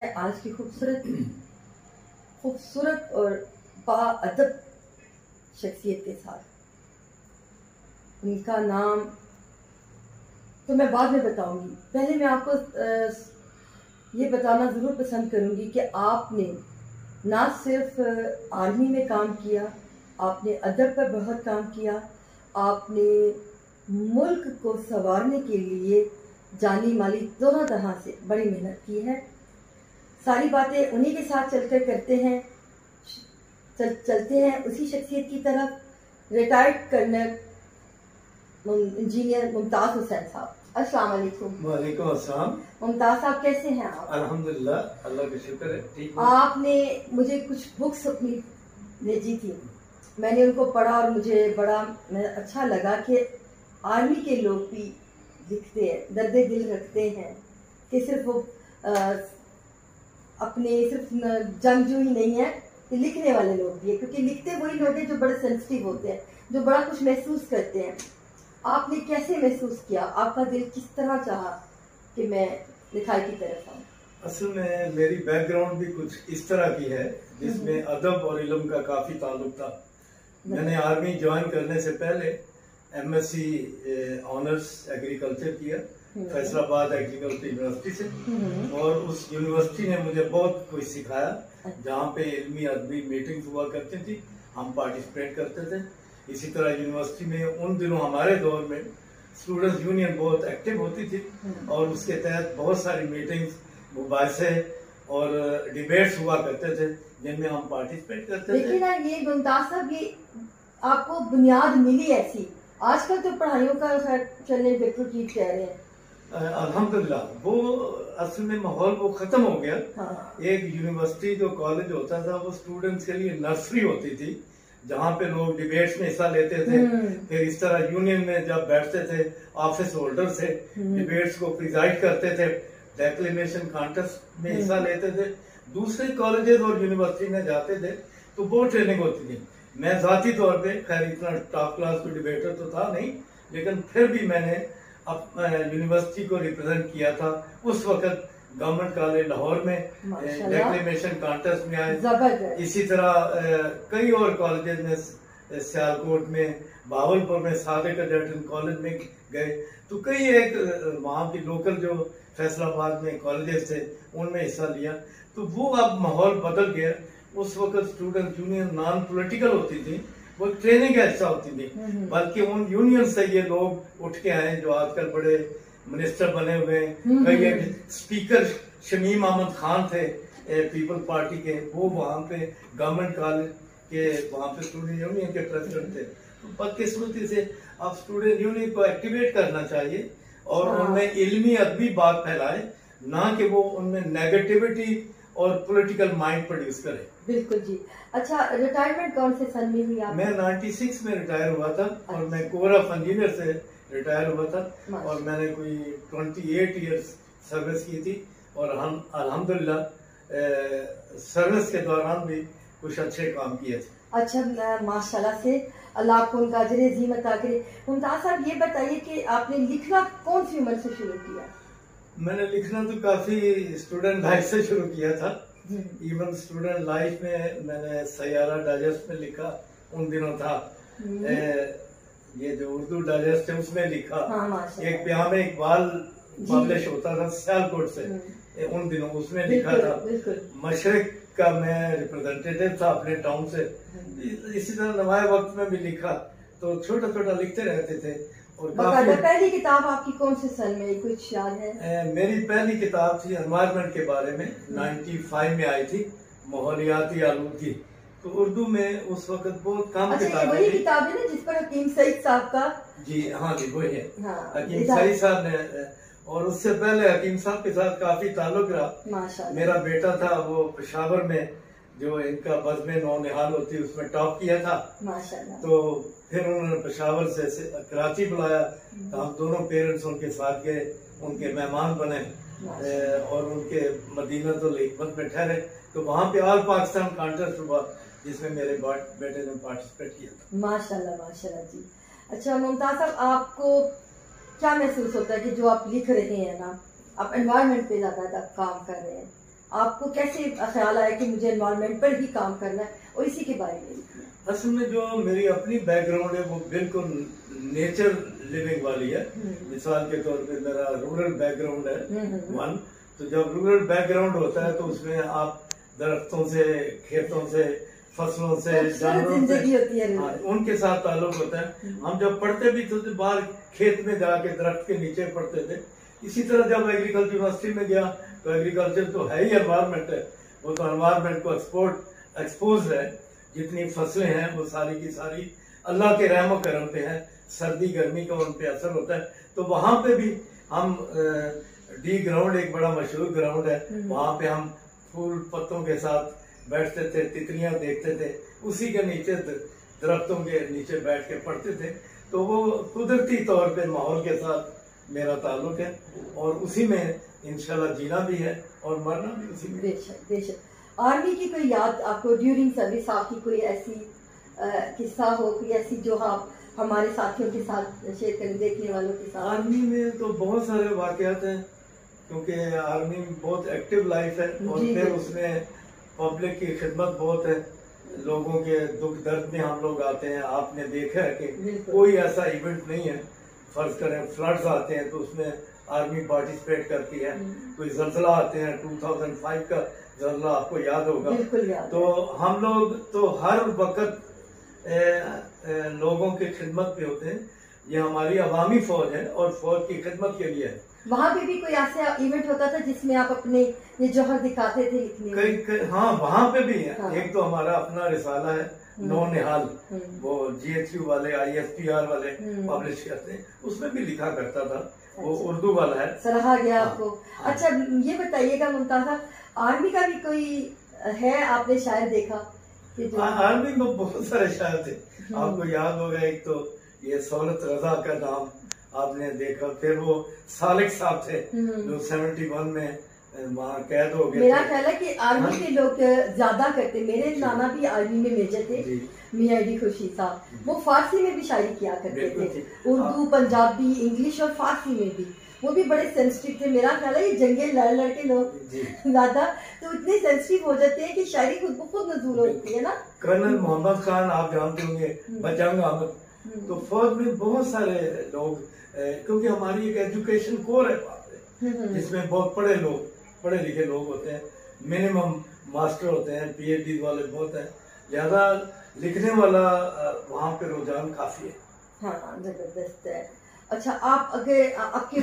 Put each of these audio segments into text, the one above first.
आज की खूबसूरत खूबसूरत और बाअदब शख्सियत के साथ उनका नाम तो मैं बाद में बताऊंगी। पहले मैं आपको ये बताना ज़रूर पसंद करूंगी कि आपने ना सिर्फ आर्मी में काम किया, आपने अदब पर बहुत काम किया, आपने मुल्क को संवारने के लिए जानी माली दोनों तरह से बड़ी मेहनत की है। सारी बातें उन्हीं के साथ चलकर करते हैं, चलते हैं उसी शख्सियत की तरफ। Retired colonel engineer Mumtaz Hussain साहब, अस्सलाम वालेकुम। वालेकुम अस्सलाम। मुमताज साहब कैसे हैं आप? अल्हम्दुलिल्लाह, अल्लाह का शुक्र है, ठीक हूँ। आपने मुझे कुछ बुक्स अपनी भेजी थी, मैंने उनको पढ़ा और मुझे बड़ा अच्छा लगा कि आर्मी के लोग भी लिखते हैं, दर्द दिल रखते हैं कि सिर्फ वो अपने सिर्फ जंगजू ही नहीं है कि लिखने वाले लोग भी है, क्योंकि लिखते वही लोग हैं जो बड़े सेंसिटिव होते हैं, जो बड़ा कुछ महसूस करते हैं। आपने कैसे महसूस किया? आपका दिल किस तरह चाहा कि मैं लिखाई की तरफ आऊँ? असल में मेरी बैकग्राउंड भी कुछ इस तरह की है जिसमें अदब और इल्म का काफी ताल्लुक था। मैंने आर्मी ज्वाइन करने से पहले एमएससी ऑनर्स एग्रीकल्चर किया फैसलाबाद एग्रीकल्चर यूनिवर्सिटी से, और उस यूनिवर्सिटी ने मुझे बहुत कुछ सिखाया। जहाँ पे इल्मी अदबी मीटिंग्स हुआ करती थी, हम पार्टिसिपेट करते थे। इसी तरह यूनिवर्सिटी में उन दिनों हमारे दौर में स्टूडेंट्स यूनियन बहुत एक्टिव होती थी, और उसके तहत बहुत सारी मीटिंग्स, मुबाहिसे और डिबेट्स हुआ करते थे जिनमें हम पार्टिसिपेट करते थे। देखिए ना, ये मुमताज साहब, ये आपको बुनियाद मिली ऐसी। आजकल तो पढ़ाइयों का चलने बिल्कुल ठीक कह रहे हैं। अल्हम्दुलिल्लाह, वो असल में माहौल वो खत्म हो गया। हाँ। एक यूनिवर्सिटी जो कॉलेज होता था वो स्टूडेंट्स के लिए नर्सरी होती थी, जहाँ पे लोग डिबेट्स में हिस्सा लेते थे। फिर इस तरह यूनियन में जब बैठते थे, ऑफिस होल्डर से डिबेट्स को प्रिजाइड करते थे, डेक्लेमेशन कॉन्टेस्ट में हिस्सा लेते थे। दूसरे कॉलेजेस और यूनिवर्सिटी में जाते थे तो वो ट्रेनिंग होती थी। मैं जाती तौर पे खैर इतना टॉप क्लास को डिबेटर तो था नहीं, लेकिन फिर भी मैंने यूनिवर्सिटी को रिप्रेजेंट किया था। उस वक्त गवर्नमेंट कॉलेज लाहौर में डेक्लेमेशन कॉन्टेस्ट में आए। इसी तरह कई और कॉलेजेस में, सियालकोट में, भावलपुर में सादिक कैडेट कॉलेज में गए, तो कई एक वहाँ की लोकल जो फैसलाबाद में कॉलेजेस थे उनमें हिस्सा लिया। तो वो अब माहौल बदल गया। उस वक्त स्टूडेंट यूनियन नॉन पॉलिटिकल होती थी, वो ट्रेनिंग का हिस्सा होती थी, बल्कि उन यूनियन से ये लोग उठ के आए जो आजकल बड़े मिनिस्टर बने हुए हैं। कई एक स्पीकर शमीम अहमद खान थे पीपल पार्टी के, वो वहाँ पे गवर्नमेंट कॉलेज के वहाँ पे स्टूडेंट यूनियन के प्रेसिडेंट थे। तो बदकिस्मती से अब स्टूडेंट यूनियन को एक्टिवेट करना चाहिए और उनमें इल्मी अदबी बात फैलाए, ना कि वो उनमें नेगेटिविटी और पॉलिटिकल माइंड प्रोड्यूस करे। बिल्कुल जी। अच्छा, रिटायरमेंट कौन से सन में हुई आप? मैं 96 में रिटायर हुआ था। अच्छा। और मैं कोर ऑफ इंजीनियर से रिटायर हुआ था, और मैंने कोई 28 इयर्स सर्विस की थी, और हम अल्हम्दुलिल्लाह सर्विस के दौरान भी कुछ अच्छे काम किए थे। अच्छा, माशाल्लाह से अल्लाह आपको उनका अजर अज़ीम अता करे। मुमताज साहब, ये बताइए कि आपने लिखना कौन सी उम्र से शुरू किया? मैंने लिखना तो काफी स्टूडेंट लाइफ से शुरू किया था। इवन स्टूडेंट लाइफ में मैंने सैयारा डाइजेस्ट में लिखा, उन दिनों था ये जो उर्दू डाइजेस्ट है उसमें लिखा। एक प्याम इकबाल पब्लिश होता था सियालकोट से, उन दिनों उसमें लिखा था। मशरक का मैं रिप्रेजेंटेटिव था अपने टाउन से। इसी तरह नवाए वक्त में भी लिखा, तो छोटा छोटा लिखते रहते थे। और पहली किताब आपकी कौन से सन में, कुछ याद है? मेरी पहली किताब थी एनवायरनमेंट के बारे में, 95 में आई थी, माहौलियाती आलूगी। तो उर्दू में उस वक्त बहुत कम किताबें थी। किताब है ना जिस पर हकीम सईद साहब का? जी हाँ जी, वही है। हकीम सईद साहब ने, और उससे पहले हकीम साहब के साथ काफी ताल्लुक रहा। मेरा बेटा था, वो पेशावर में जो इनका बज़्म नौनिहाल होती है उसमें टॉप किया था। तो फिर उन्होंने पेशावर से कराची बुलाया, तो हम दोनों पेरेंट्स उनके साथ गए, उनके मेहमान बने, और उनके मदीना तो हिकमत में ठहरे। तो वहाँ पे ऑल पाकिस्तान कॉन्टेस्ट हुआ जिसमें मेरे बेटे ने पार्टिसिपेट किया था। माशाल्लाह माशाल्लाह जी। अच्छा मुमताज साहब, आपको क्या महसूस होता है कि जो आप लिख रहे हैं ना, आप एनवायरनमेंट पे ज्यादा काम कर रहे हैं, आपको कैसे ख्याल आया कि मुझे एनवायरनमेंट पर ही काम करना है और इसी के बारे में लिखना है? असल में जो मेरी अपनी बैकग्राउंड है वो बिल्कुल नेचर लिविंग वाली है। मिसाल के तौर पे मेरा रूरल बैकग्राउंड है वन, तो जब रूरल बैकग्राउंड होता है तो उसमें आप दरख्तों से, खेतों से, फसलों से, जानवरों से, उनके साथ ताल्लुक होता है। हम जब पढ़ते भी थे तो बाहर खेत में जाके दरख्त के नीचे पढ़ते थे। इसी तरह जब एग्रीकल्चर यूनिवर्सिटी में गया तो एग्रीकल्चर तो है ही एनवायरमेंट है, वो तो एनवायरमेंट को एक्सपोज है। जितनी फसलें हैं वो सारी की सारी अल्लाह के रहम करम पे है, सर्दी गर्मी का उन पे असर होता है। तो वहां पे भी हम डी ग्राउंड एक बड़ा मशहूर ग्राउंड है, वहां पे हम फूल पत्तों के साथ बैठते थे, तितलियां देखते थे, उसी के नीचे दरख्तों के नीचे बैठ के पढ़ते थे। तो वो कुदरती तौर पे माहौल के साथ मेरा ताल्लुक है और उसी में इंशाल्लाह जीना भी है और मरना भी उसी में। बेशक बेशक। आर्मी की कोई याद आपको ड्यूरिंग सर्विस आपकी कोई ऐसी किस्सा हो, कोई ऐसी जो आप हमारे साथियों के साथ शेयर करें, देखने वालों के साथ? आर्मी में तो बहुत सारे वाकयात हैं, क्योंकि आर्मी में बहुत एक्टिव लाइफ है और फिर उसमें पब्लिक की खिदमत बहुत है। लोगों के दुख दर्द में हम लोग आते हैं। आपने देखा है कि कोई ऐसा इवेंट नहीं है, फर्ज करें फ्लड्स आते हैं तो उसमें आर्मी पार्टिसिपेट करती है। कोई जल्जला आते हैं, 2005 का जल्जला आपको याद होगा। तो हम लोग तो हर वक्त लोगों की खिदमत पे होते हैं। ये हमारी अवामी फौज है और फौज की खिदमत के लिए है। वहाँ पे भी कोई ऐसा इवेंट होता था जिसमें आप अपने ये जौहर दिखाते थे लिखने में? हाँ, वहाँ पे भी है। हाँ। एक तो हमारा अपना रिसाला है नौ निहाल, वो GHU वाले ISPR वाले पब्लिश करते हैं, उसमें भी लिखा करता था। वो उर्दू वाला है, सराहा गया आपको। अच्छा ये बताइएगा मुमताज़ा, आर्मी का भी कोई है आपने शायर देखा? आर्मी में बहुत सारे शायर थे, आपको याद होगा। एक तो ये सहूलत रजा का नाम आपने देखा, फिर वो सालिक साहब थे जो 71 में वहाँ कैद हो गए। मेरा ख्याल है कि आर्मी के लोग ज्यादा करते। मेरे नाना भी आर्मी में मेजर थे, मियां अली खुर्शीद साहब, वो फारसी में भी शायरी किया करते थे, उर्दू, पंजाबी, इंग्लिश और फारसी में भी। वो भी बड़े सेंसिटिव थे। मेरा ख्याल है ये जंगे लड़ लड़ के लोग ज्यादा तो इतने सेंसिटिव हो जाते हैं कि शायरी खुद ब खुद नजूल होती है ना। कर्नल मोहम्मद खान आप जानते होंगे, बजंग अहमद, तो फौज में बहुत सारे लोग, क्योंकि हमारी एक एजुकेशन कोर है जिसमें बहुत पढ़े लिखे लोग होते हैं, मिनिमम मास्टर होते हैं, PhD वाले बहुत हैं, ज्यादा लिखने वाला वहाँ पे रुझान काफी है। हाँ, जबरदस्त है। अच्छा, आप अगर आपके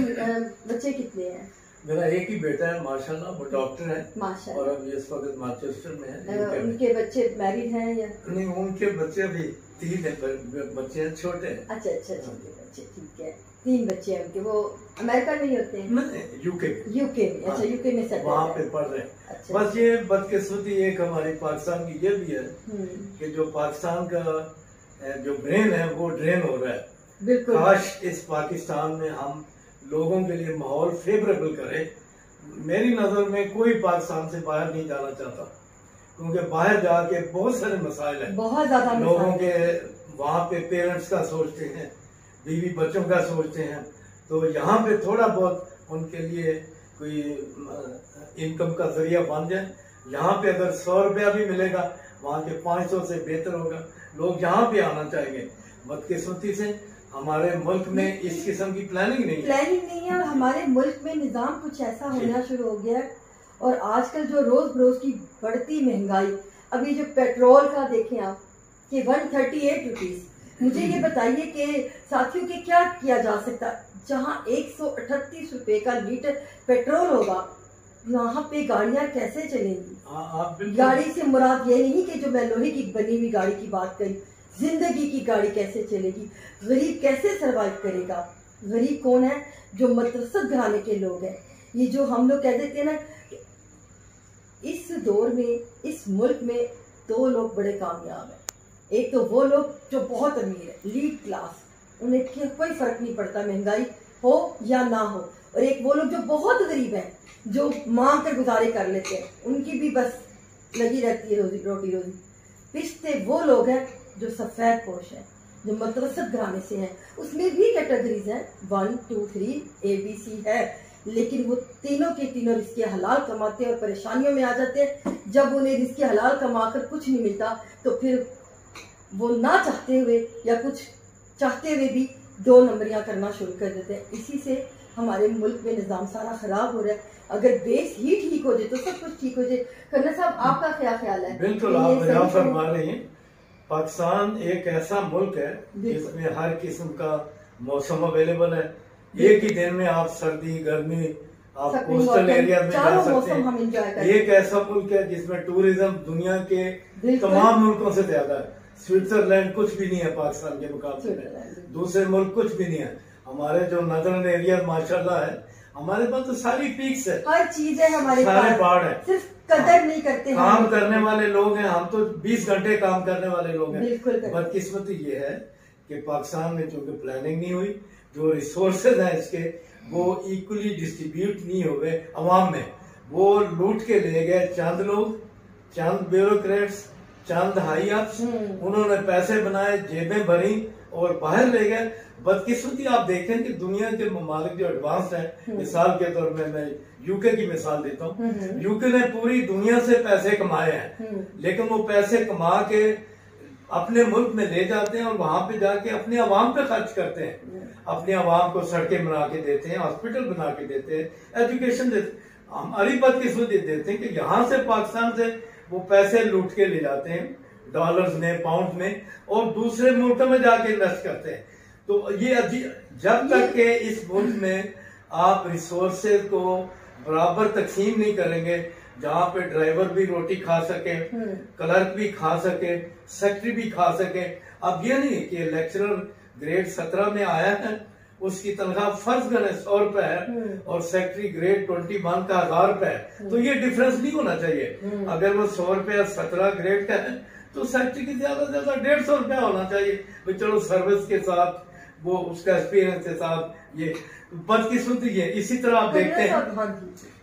बच्चे कितने हैं? मेरा एक ही बेटा है माशाल्लाह, वो डॉक्टर है माशाल्लाह, और अब इस वक्त मैनचेस्टर में है। उनके बच्चे मैरिड हैं या नहीं? उनके बच्चे अभी 3 बच्चे हैं, छोटे हैं। अच्छा, बच्चे, ठीक है। 3 बच्चे हैं उनके। वो अमेरिका में ही होते हैं? नहीं, यूके में। अच्छा, यूके में सेटल वहाँ पे पढ़ रहे हैं। अच्छा। बस ये बदकिस्मती एक हमारी पाकिस्तान की ये भी है कि जो पाकिस्तान का जो ब्रेन है वो ड्रेन हो रहा है। बिल्कुल। काश इस पाकिस्तान में हम लोगों के लिए माहौल फेवरेबल करें। मेरी नजर में कोई पाकिस्तान से बाहर नहीं जाना चाहता, क्योंकि बाहर जाके बहुत सारे मसाइल हैं, बहुत ज्यादा लोगों के। वहाँ पे पेरेंट्स का सोचते हैं, बीवी बच्चों का सोचते हैं, तो यहाँ पे थोड़ा बहुत उनके लिए कोई इनकम का जरिया बन जाए। यहाँ पे अगर 100 रुपया भी मिलेगा, वहाँ के 500 से बेहतर होगा। लोग यहाँ पे आना चाहेंगे। बदकिस्मती से हमारे मुल्क में इस किस्म की प्लानिंग नहीं है और हमारे मुल्क में निजाम कुछ ऐसा होना शुरू हो गया है। और आजकल जो रोज बरोज की बढ़ती महंगाई, अभी जो पेट्रोल का देखें आप कि 138 रुपीज, मुझे ये बताइए कि साथियों के क्या किया जा सकता? जहाँ 138 रुपए का लीटर पेट्रोल होगा, वहाँ पे गाड़ियाँ कैसे चलेंगी? गाड़ी से मुराद ये नहीं कि जो मैं लोहे की बनी हुई गाड़ी की बात करी, जिंदगी की गाड़ी कैसे चलेगी? गरीब कैसे सरवाइव करेगा? गरीब कौन है? जो मदरसत घराने के लोग हैं। ये जो हम लोग कह देते हैं ना, इस दौर में इस मुल्क में 2 लोग बड़े कामयाब हैं। एक तो वो लोग जो बहुत अमीर है, लीड क्लास, उन्हें कोई फर्क नहीं पड़ता महंगाई हो या ना हो। और एक वो लोग जो बहुत गरीब हैं, जो मांग कर गुजारे कर लेते हैं, उनकी भी बस लगी रहती है रोटी। पिछते वो लोग हैं जो सफेद पोश है, जो मदरसत घराने से हैं। उसमें भी कैटेगरीज हैं, 1 2 3 ABC है, लेकिन वो तीनों के तीनों रिस्के हलाल कमाते हैं और परेशानियों में आ जाते हैं। जब उन्हें रिस्के हलाल कमाकर कुछ नहीं मिलता तो फिर वो ना चाहते हुए या कुछ चाहते हुए भी 2 नंबरियां करना शुरू कर देते हैं। इसी से हमारे मुल्क में निज़ाम सारा ख़राब हो रहा है। अगर बेस ही ठीक हो जाए तो सब कुछ ठीक हो जाए। करना साहब, आपका क्या ख्याल है? बिल्कुल आप यहाँ फरमा रहे हैं। पाकिस्तान एक ऐसा मुल्क है जिसमें हर किस्म का मौसम अवेलेबल है। एक ही दिन में आप सर्दी गर्मी आप कोस्टल एरिया में जा सकते हैं। एक ऐसा मुल्क है जिसमें टूरिज्म दुनिया के तमाम मुल्कों से ज्यादा है। स्विट्जरलैंड कुछ भी नहीं है पाकिस्तान के मुकाबले में, दूसरे मुल्क कुछ भी नहीं है। हमारे जो नदर्न एरिया माशाल्लाह है, हमारे पास तो सारी पीक्स है, हर चीज है, हमारे सारे पहाड़ है, सिर्फ कदर नहीं करते। काम करने वाले लोग हैं, हम तो 20 घंटे काम करने वाले लोग हैं। बदकिस्मती ये है कि पाकिस्तान में चूंकि प्लानिंग नहीं हुई, जो रिसोर्सेज हैं इसके वो इक्वली डिस्ट्रीब्यूट नहीं हुए अवाम में। वो लूट के ले गए चंद लोग, चंद ब्यूरोक्रेट्स, चंद हाई अप्स, उन्होंने पैसे बनाए, जेबें भरी और बाहर ले गए। बदकिस्मती आप देखें कि दुनिया के ममालिक जो एडवांस हैं, मिसाल के तौर पे मैं यूके की मिसाल देता हूँ। यूके ने पूरी दुनिया से पैसे कमाए हैं, लेकिन वो पैसे कमा के अपने मुल्क में ले जाते हैं और वहां पे जाके अपने अवाम पे खर्च करते हैं। अपने अवाम को सड़कें बना के देते हैं, हॉस्पिटल बना के देते हैं, एजुकेशन देते हैं। हमारी बदकिस्मती देते हैं कि यहाँ से पाकिस्तान से वो पैसे लूट के ले जाते हैं डॉलर्स में, पाउंड में, और दूसरे मुल्कों में जाके इन्वेस्ट करते हैं। तो ये जब तक के इस मुल्क में आप रिसोर्सेज को बराबर तकसीम नहीं करेंगे, जहाँ पे ड्राइवर भी रोटी खा सके, क्लर्क भी खा सके, सेक्रेटरी भी खा सके। अब ये नहीं कि लेक्चरर ग्रेड 17 में आया है, उसकी तनख्वाह फर्ज करें 100 रुपए है और सेक्रेटरी ग्रेड 21 का 1000 रुपए है, तो ये डिफरेंस नहीं होना चाहिए। अगर वो 100 रुपया 17 ग्रेड का है तो सेक्रेटरी की ज्यादा से ज्यादा 150 रुपया होना चाहिए। चलो सर्विस के साथ, वो उसका एक्सपीरियंस के साथ, ये बदकिस्मती है। इसी तरह आप देखते हैं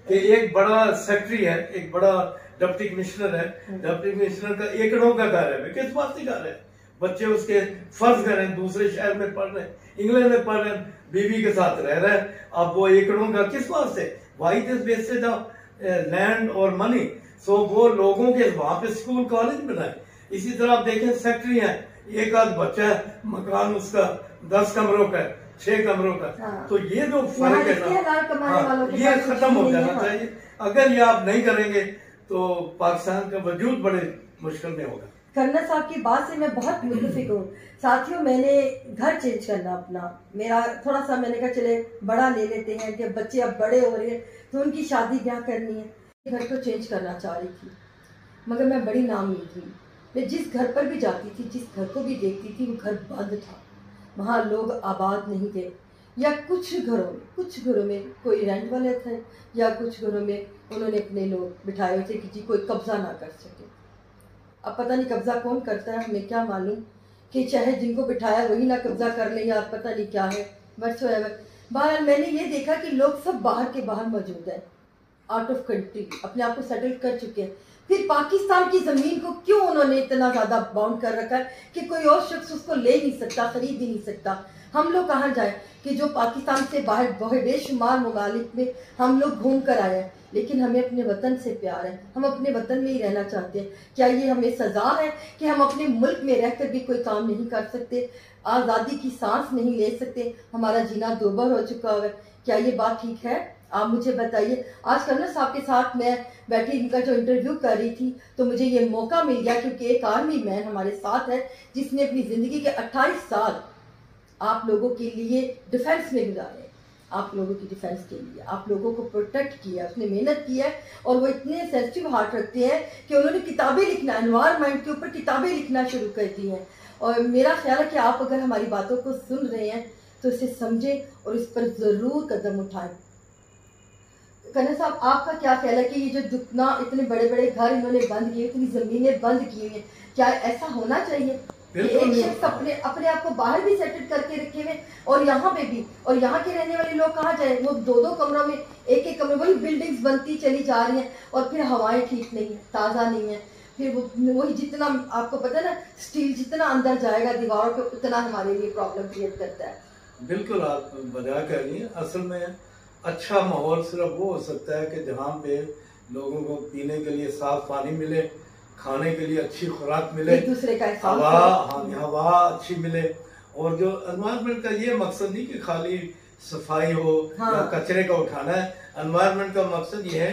कि एक बड़ा सेक्रेटरी है, एक बड़ा डिप्टी कमिश्नर है, डिप्टी कमिश्नर का एकड़ों का घर है, किस बात की घर है? बच्चे उसके फर्ज करें दूसरे शहर में पढ़ रहे हैं, इंग्लैंड में पढ़ रहे हैं, बीवी के साथ रह रहे हैं, अब वो एकड़ों का किस बात से? Why this wastage of land और मनी। सो वो लोगों के वहां पे स्कूल कॉलेज बनाए। इसी तरह आप देखें सेक्रेटरी है, एक आध बच्चा है, मकान उसका 10 कमरों का, 6 कमरों का। हाँ। तो ये जो फर्क है ना, हाँ, ये खत्म हो जाना चाहिए। अगर ये आप नहीं करेंगे तो पाकिस्तान का वजूद बड़े मुश्किल में होगा। करना साहब की बात से मैं बहुत मुतफिक हूँ। साथियों, मैंने घर चेंज करना अपना, मेरा थोड़ा सा मैंने कहा चले बड़ा ले लेते हैं कि बच्चे अब बड़े हो रहे हैं तो उनकी शादी ब्याह करनी है। घर को चेंज करना चाह रही थी, मगर मैं बड़ी नाउम्मीद थी। मैं जिस घर पर भी जाती थी, जिस घर को भी देखती थी, वो घर बंद था, वहाँ लोग आबाद नहीं थे, या कुछ घरों में कोई रेंट वाले थे, या कुछ घरों में उन्होंने अपने लोग बिठाए थे कि जी कोई कब्जा ना कर सके। अब पता नहीं कब्जा कौन करता है, हमें क्या मालूम कि चाहे जिनको बिठाया वही ना कब्जा कर ले, या पता नहीं क्या है। बहरहाल मैंने ये देखा कि लोग सब बाहर के बाहर मौजूद है, आउट ऑफ कंट्री, अपने आप को सेटल कर चुके हैं। फिर पाकिस्तान की जमीन को क्यों उन्होंने इतना ज्यादा बाउंड कर रखा है कि कोई और शख्स उसको ले नहीं सकता, खरीद ही नहीं सकता। हम लोग कहाँ जाए कि जो पाकिस्तान से बाहर बेशुमार ममालिक में हम लोग घूम कर आए हैं, लेकिन हमें अपने वतन से प्यार है, हम अपने वतन में ही रहना चाहते हैं। क्या ये हमें सजा है कि हम अपने मुल्क में रहकर भी कोई काम नहीं कर सकते, आज़ादी की सांस नहीं ले सकते, हमारा जीना दोबर हो चुका है? क्या ये बात ठीक है? आप मुझे बताइए। आज करनल साहब के साथ मैं बैठी इनका जो इंटरव्यू कर रही थी तो मुझे ये मौका मिल गया, क्योंकि एक आर्मी मैन हमारे साथ है जिसने अपनी जिंदगी के 28 साल आप लोगों के लिए डिफेंस में गुजारे, आप लोगों की डिफेंस के लिए, आप लोगों को प्रोटेक्ट किया, उसने मेहनत की है। और वो इतने सेंसिटिव हार्ट रखते हैं कि उन्होंने किताबें लिखना, एनवायरनमेंट के ऊपर किताबें लिखना शुरू कर दी हैं। और मेरा ख्याल है कि आप अगर हमारी बातों को सुन रहे हैं तो इसे समझें और इस पर ज़रूर कदम उठाएं। कर्नल साहब, आपका क्या ख्याल है कि ये जो दुखना इतने बड़े बड़े घर इन्होंने बंद किए, इतनी ज़मीनें बंद की हुई हैं, क्या ऐसा होना चाहिए? एक शख्स अपने आप को बाहर भी सेटल करके रखे हुए और यहाँ पे भी, और यहाँ के रहने वाले लोग कहाँ जाए? वो 2-2 कमरों में, एक कमरे, वही बिल्डिंग्स बनती चली जा रही हैं और फिर हवाएं ठीक नहीं है, ताज़ा नहीं है। फिर वही जितना आपको पता है ना, स्टील जितना अंदर जाएगा दीवारों पे उतना हमारे लिए प्रॉब्लम क्रिएट करता है। बिल्कुल आप बता कर रही हैं। असल में अच्छा माहौल सिर्फ वो हो सकता है कि जहाँ पे लोगों को पीने के लिए साफ पानी मिले, खाने के लिए अच्छी खुराक मिले, एक दूसरे का हवा अच्छी मिले। और जो एनवायरनमेंट का ये मकसद नहीं कि खाली सफाई हो या कचरे का उठाना है। एनवायरनमेंट का मकसद ये है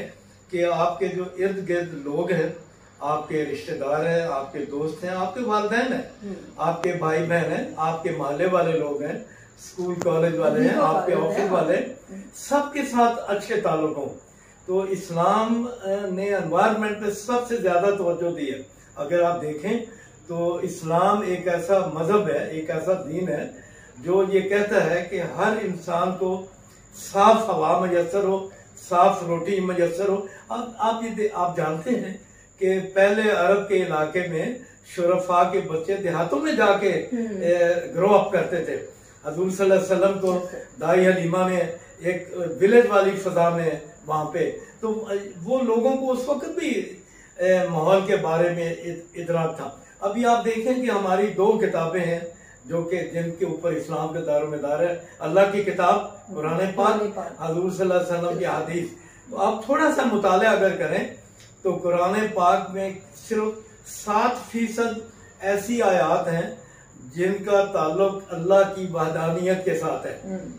कि आपके जो इर्द गिर्द लोग हैं, आपके रिश्तेदार हैं, आपके दोस्त हैं, आपके वालिदैन हैं, आपके भाई बहन हैं, आपके मोहल्ले वाले लोग हैं, स्कूल कॉलेज वाले हैं, आपके ऑफिस वाले, सबके साथ अच्छे ताल्लुक हों। तो इस्लाम ने एनवायरनमेंट पे सबसे ज्यादा तवज्जो दी है। अगर आप देखें तो इस्लाम एक ऐसा मजहब है, एक ऐसा दीन है जो ये कहता है कि हर इंसान को साफ हवा मैसर हो, साफ रोटी मैसर हो। आप जानते हैं कि पहले अरब के इलाके में शुरफा के बच्चे देहातों में जाके ग्रो अप करते थे। हजूर सल्लल्लाहु अलैहि वसल्लम को दाई हलीमा में एक विलेज वाली फजा में वहां पे, तो वो लोगों को उस वक्त भी माहौल के बारे में इदराक था। अभी आप देखें कि हमारी 2 किताबें हैं जो कि जिनके ऊपर इस्लाम का दारोमदार है। अल्लाह की किताब कुरान पाक, हजूर सल्लल्लाहु अलैहि वसल्लम की हदीस। तो आप थोड़ा सा मुताला अगर करें तो कुरान पाक में सिर्फ 7% ऐसी आयात हैं जिनका ताल्लुक अल्लाह की वहदानियत के साथ है,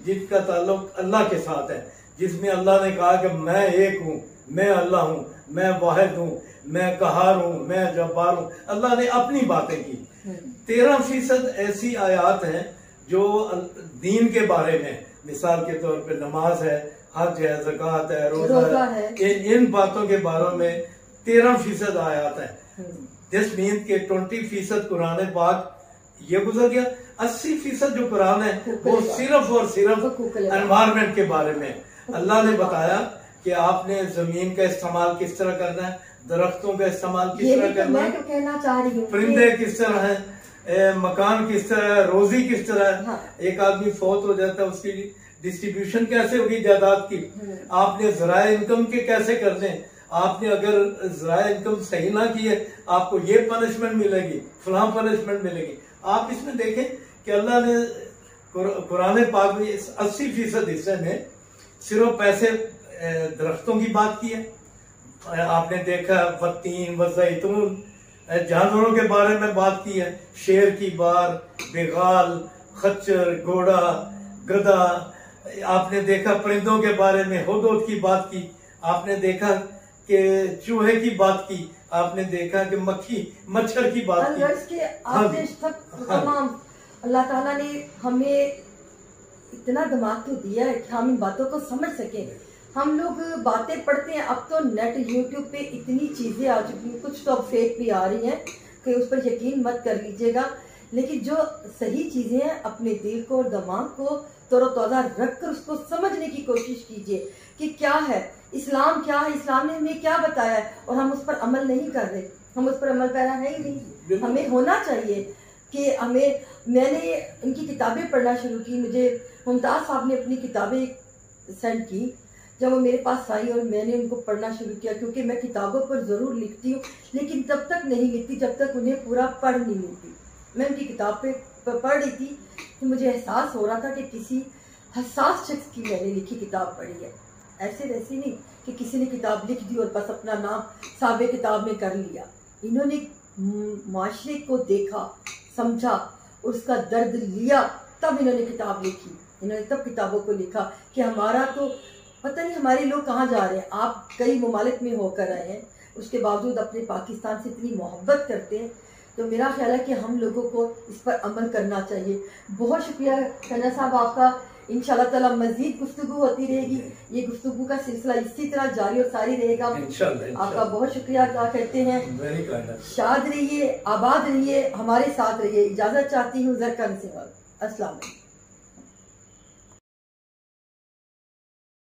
जिनका ताल्लुक अल्लाह के साथ है, जिसमें अल्लाह ने कहा कि मैं एक हूँ, मैं अल्लाह हूँ, मैं वाहिद हूँ, मैं कहार हूँ, मैं जब्बार हूँ। अल्लाह ने अपनी बातें की। 13% ऐसी आयात हैं जो दीन के बारे में, मिसाल के तौर पे नमाज है, हज है, ज़कात है, रोजा है, इन बातों के बारे में 13% आयात है। दिस मीन के 20% कुरान पाक ये गुजर गया। 80% जो कुरान है वो सिर्फ और सिर्फ एनवायरनमेंट के बारे में। अल्लाह ने बताया कि आपने जमीन का इस्तेमाल किस तरह करना है, दरख्तों का इस्तेमाल किस तरह करना है, कहना चाह रही हूँ परिंदे किस तरह है, मकान किस तरह है, रोजी किस तरह है। हाँ। एक आदमी फौत हो जाता है, उसकी डिस्ट्रीब्यूशन कैसे होगी जायदाद की, आपने ज़राए इनकम के कैसे करने, आपने अगर ज़राए इनकम सही ना किए आपको ये पनिशमेंट मिलेगी, फलां पनिशमेंट मिलेगी। आप इसमें देखें कि अल्लाह ने कुरान पाक में इस 80% हिस्से में सिर्फ पैसे दरख्तों की बात की है। आपने देखा वत्तीन वज़ैतून, जानवरों के बारे में बात की है, शेर की बार, बेगाल, खच्चर, घोड़ा, गधा। आपने देखा परिंदों के बारे में हुदहुद की बात की, आपने देखा कि चूहे की बात की, आपने देखा कि मक्खी मच्छर की बात की। तमाम अल्लाह ताला ने हमें इतना दिमाग तो दिया है कि हम इन बातों को समझ सके। हम लोग बातें पढ़ते हैं, अब तो नेट यूट्यूब पे इतनी चीजें आ चुकी हैं, कुछ तो अब फेक भी आ रही हैं कि उस पर यकीन मत कर लीजिएगा। लेकिन जो सही चीजें हैं अपने दिल को और दिमाग को तरोताजा रख कर उसको समझने की कोशिश कीजिए कि क्या है इस्लाम, क्या है इस्लाम ने हमें क्या बताया है, और हम उस पर अमल नहीं कर रहे, हम उस पर अमल पैरा है ही नहीं। हमें होना चाहिए कि मैंने इनकी किताबें पढ़ना शुरू की, मुझे मुमताज़ साहब ने अपनी किताबें सेंड की, जब वो मेरे पास आई और मैंने उनको पढ़ना शुरू किया, क्योंकि मैं किताबों पर ज़रूर लिखती हूँ लेकिन तब तक नहीं लिखती जब तक उन्हें पूरा पढ़ नहीं लेती। मैं उनकी किताब पे पढ़ रही थी तो मुझे एहसास हो रहा था कि किसी हसास शख्स की मैंने लिखी किताब पढ़ी है, ऐसे वैसे नहीं कि किसी ने किताब लिख दी और बस अपना नाम साबे किताब में कर लिया। इन्होंने माशरे को देखा, समझा, उसका दर्द लिया, तब इन्होंने किताब लिखी। इन्होंने तब किताबों को लिखा कि हमारा तो पता नहीं हमारे लोग कहाँ जा रहे हैं। आप कई ममालिक में होकर आए हैं, उसके बावजूद अपने पाकिस्तान से इतनी मोहब्बत करते हैं, तो मेरा ख्याल है कि हम लोगों को इस पर अमल करना चाहिए। बहुत शुक्रिया खन्ना साहब आपका। इंशाल्लाह ताला मजीद गुफ्तगू होती रहेगी, ये गुफ्तगू का सिलसिला इसी तरह जारी और सारी रहेगा। आपका बहुत शुक्रिया अदा करते हैं। शाद रहिए, आबाद रहिए, हमारे साथ रहिए। इजाजत चाहती हूँ। ज़रका नसीम। अस्सलाम वालेकुम।